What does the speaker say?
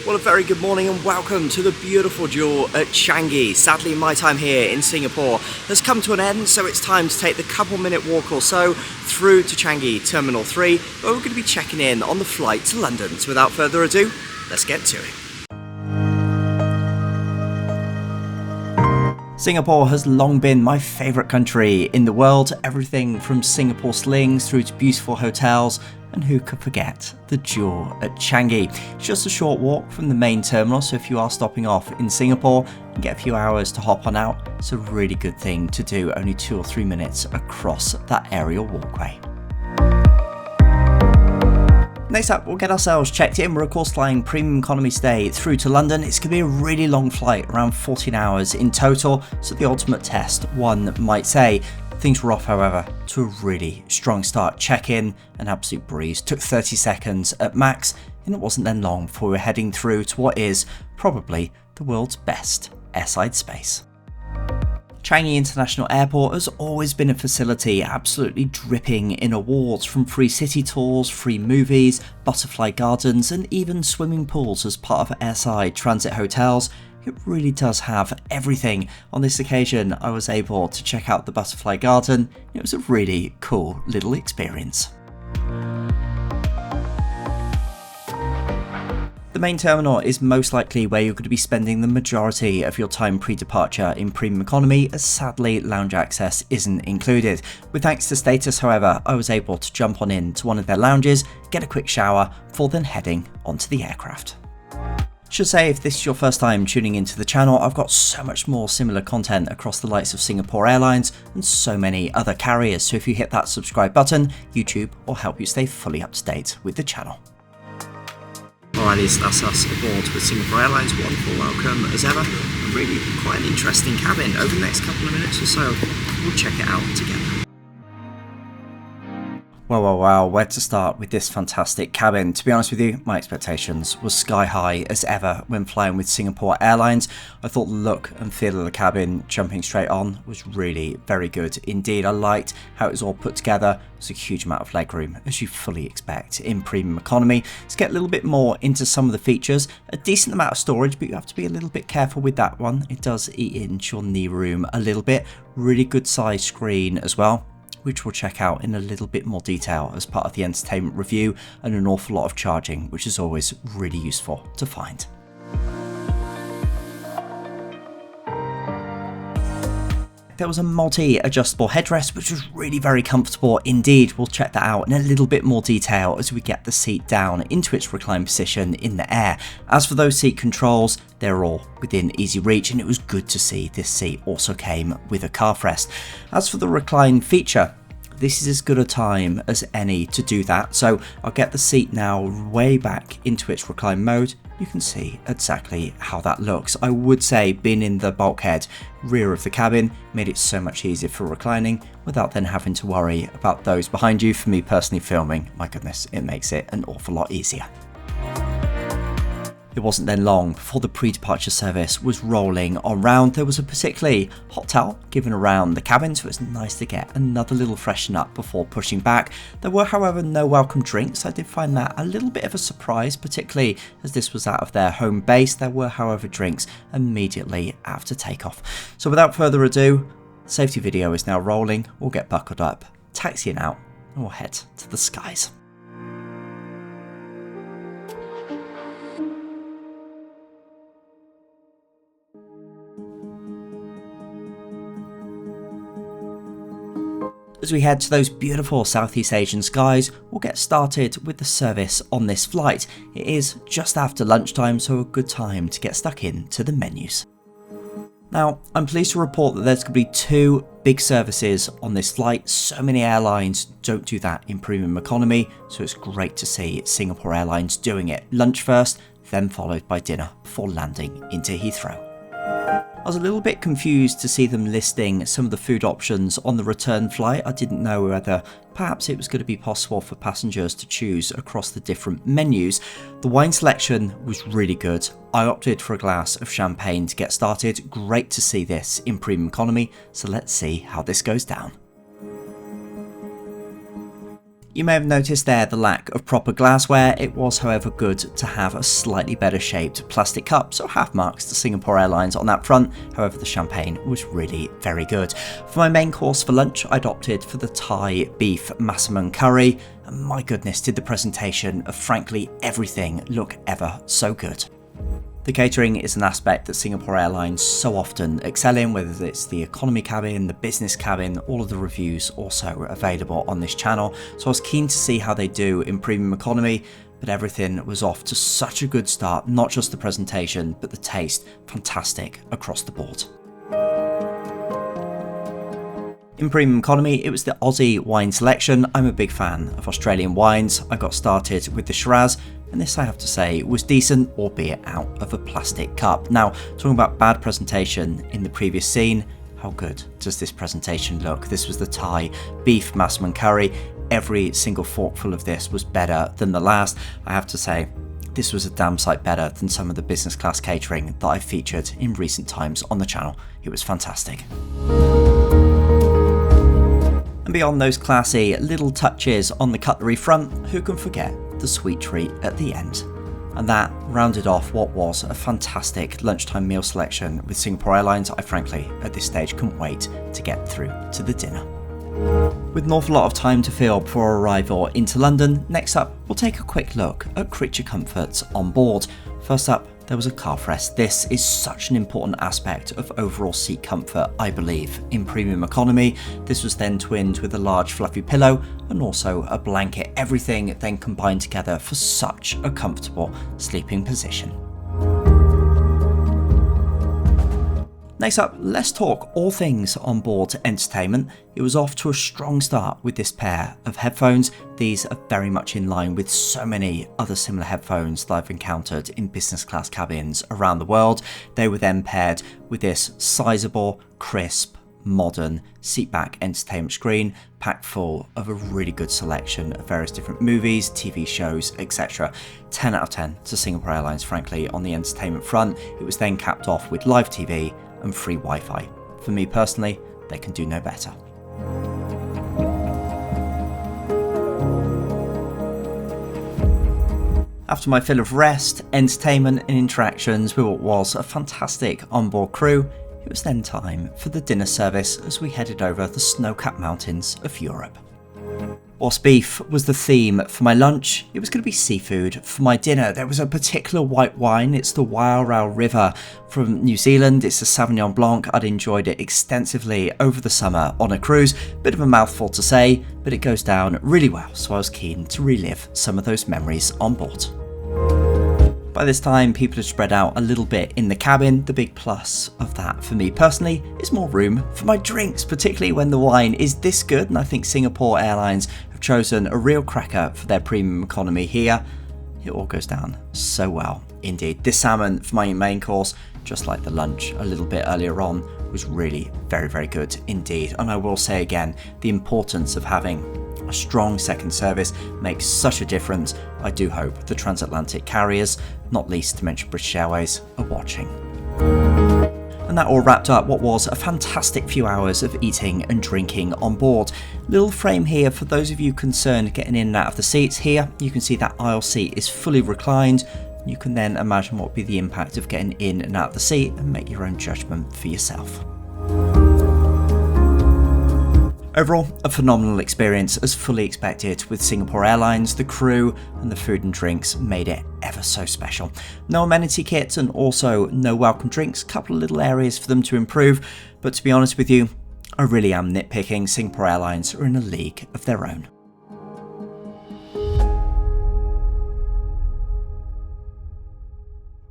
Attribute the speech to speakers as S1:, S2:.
S1: Well, a very good morning and welcome to the beautiful Jewel at Changi. Sadly, my time here in Singapore has come to an end, so it's time to take the couple-minute walk or so through to Changi Terminal 3, where we're going to be checking in on the flight to London. So without further ado, let's get to it. Singapore has long been my favourite country in the world, everything from Singapore slings through to beautiful hotels, and who could forget the Jewel at Changi. It's just a short walk from the main terminal, so if you are stopping off in Singapore and get a few hours to hop on out, it's a really good thing to do, only 2 or 3 minutes across that aerial walkway. Next up, we'll get ourselves checked in. We're of course flying premium economy stay through to London. It's going to be a really long flight, around 14 hours in total, so the ultimate test, one might say. Things were off, however, to a really strong start. Check-in, an absolute breeze. Took 30 seconds at max, and it wasn't then long before we were heading through to what is probably the world's best airside space. Changi International Airport has always been a facility absolutely dripping in awards, from free city tours, free movies, butterfly gardens, and even swimming pools as part of airside transit hotels. It really does have everything. On this occasion, I was able to check out the butterfly garden. It was a really cool little experience. The main terminal is most likely where you're going to be spending the majority of your time pre-departure in premium economy, as sadly lounge access isn't included. With thanks to status, however, I was able to jump on into one of their lounges, get a quick shower, before then heading onto the aircraft. Should say, if this is your first time tuning into the channel, I've got so much more similar content across the likes of Singapore Airlines and so many other carriers, so if you hit that subscribe button, YouTube will help you stay fully up to date with the channel. Alrighty, so that's us aboard with Singapore Airlines. Wonderful welcome as ever, and really quite an interesting cabin. Over the next couple of minutes or so, we'll check it out together. Well, where to start with this fantastic cabin? To be honest with you, my expectations were sky high as ever when flying with Singapore Airlines. I thought the look and feel of the cabin, jumping straight on, was really very good indeed. I liked how it was all put together. There's a huge amount of legroom, as you fully expect in premium economy. Let's get a little bit more into some of the features. A decent amount of storage, but you have to be a little bit careful with that one. It does eat into your knee room a little bit. Really good size screen as well, which we'll check out in a little bit more detail as part of the entertainment review, and an awful lot of charging, which is always really useful to find. There was a multi-adjustable headrest, which was really very comfortable indeed. We'll check that out in a little bit more detail as we get the seat down into its reclined position in the air. As for those seat controls, they're all within easy reach, and it was good to see this seat also came with a calf rest. As for the recline feature, this is as good a time as any to do that, so I'll get the seat now way back into its recline mode. You can see exactly how that looks. I would say being in the bulkhead rear of the cabin made it so much easier for reclining without then having to worry about those behind you. For me personally filming, my goodness, it makes it an awful lot easier. It wasn't then long before the pre-departure service was rolling around. There was a particularly hot towel given around the cabin, so it's nice to get another little freshen up before pushing back. There were, however, no welcome drinks. I did find that a little bit of a surprise, particularly as this was out of their home base. There were, however, drinks immediately after takeoff. So without further ado, the safety video is now rolling. We'll get buckled up, taxiing out, and we'll head to the skies. As we head to those beautiful Southeast Asian skies, we'll get started with the service on this flight. It is just after lunchtime, so a good time to get stuck into the menus. Now, I'm pleased to report that there's going to be 2 big services on this flight. So many airlines don't do that in premium economy, so it's great to see Singapore Airlines doing it. Lunch first, then followed by dinner before landing into Heathrow. I was a little bit confused to see them listing some of the food options on the return flight. I didn't know whether perhaps it was going to be possible for passengers to choose across the different menus. The wine selection was really good. I opted for a glass of champagne to get started. Great to see this in premium economy, so let's see how this goes down. You may have noticed there the lack of proper glassware. It was, however, good to have a slightly better shaped plastic cup, so half marks to Singapore Airlines on that front. However, the champagne was really very good. For my main course for lunch, I'd opted for the Thai beef massaman curry, and my goodness, did the presentation of frankly everything look ever so good. The catering is an aspect that Singapore Airlines so often excel in, whether it's the economy cabin, the business cabin. All of the reviews also available on this channel, so I was keen to see how they do in premium economy, but everything was off to such a good start, not just the presentation, but the taste, fantastic across the board. In premium economy, it was the Aussie wine selection. I'm a big fan of Australian wines. I got started with the Shiraz, and this, I have to say, was decent, albeit out of a plastic cup. Now, talking about bad presentation in the previous scene, how good does this presentation look? This was the Thai beef massaman curry. Every single forkful of this was better than the last. I have to say, this was a damn sight better than some of the business class catering that I've featured in recent times on the channel. It was fantastic. And beyond those classy little touches on the cutlery front, who can forget the sweet treat at the end? And that rounded off what was a fantastic lunchtime meal selection with Singapore Airlines. I frankly, at this stage, couldn't wait to get through to the dinner. With an awful lot of time to fill before our arrival into London, next up, we'll take a quick look at creature comforts on board. First up, there was a calf rest. This is such an important aspect of overall seat comfort, I believe, in premium economy. This was then twinned with a large fluffy pillow and also a blanket, everything then combined together for such a comfortable sleeping position. Next up, let's talk all things on board entertainment. It was off to a strong start with this pair of headphones. These are very much in line with so many other similar headphones that I've encountered in business class cabins around the world. They were then paired with this sizable, crisp, modern seatback entertainment screen, packed full of a really good selection of various different movies, TV shows, etc. 10 out of 10 to Singapore Airlines, frankly, on the entertainment front. It was then capped off with live TV and free Wi-Fi. For me personally, they can do no better. After my fill of rest, entertainment and interactions with what was a fantastic onboard crew, it was then time for the dinner service as we headed over the snow-capped mountains of Europe. Whilst beef was the theme for my lunch, it was going to be seafood for my dinner. There was a particular white wine. It's the Wairau River from New Zealand. It's a Sauvignon Blanc. I'd enjoyed it extensively over the summer on a cruise. Bit of a mouthful to say, but it goes down really well, so I was keen to relive some of those memories on board. By this time, people had spread out a little bit in the cabin. The big plus of that for me personally is more room for my drinks, particularly when the wine is this good, and I think Singapore Airlines have chosen a real cracker for their premium economy here. It all goes down so well indeed. This salmon for my main course, just like the lunch a little bit earlier on, was really very, very good indeed. And I will say again, the importance of having a strong second service makes such a difference. I do hope the transatlantic carriers, not least to mention British Airways, are watching. And that all wrapped up what was a fantastic few hours of eating and drinking on board. Little frame here for those of you concerned getting in and out of the seats. Here you can see that aisle seat is fully reclined. You can then imagine what would be the impact of getting in and out of the seat and make your own judgment for yourself. Overall, a phenomenal experience as fully expected with Singapore Airlines. The crew and the food and drinks made it ever so special. No amenity kits and also no welcome drinks, a couple of little areas for them to improve, but to be honest with you, I really am nitpicking. Singapore Airlines are in a league of their own.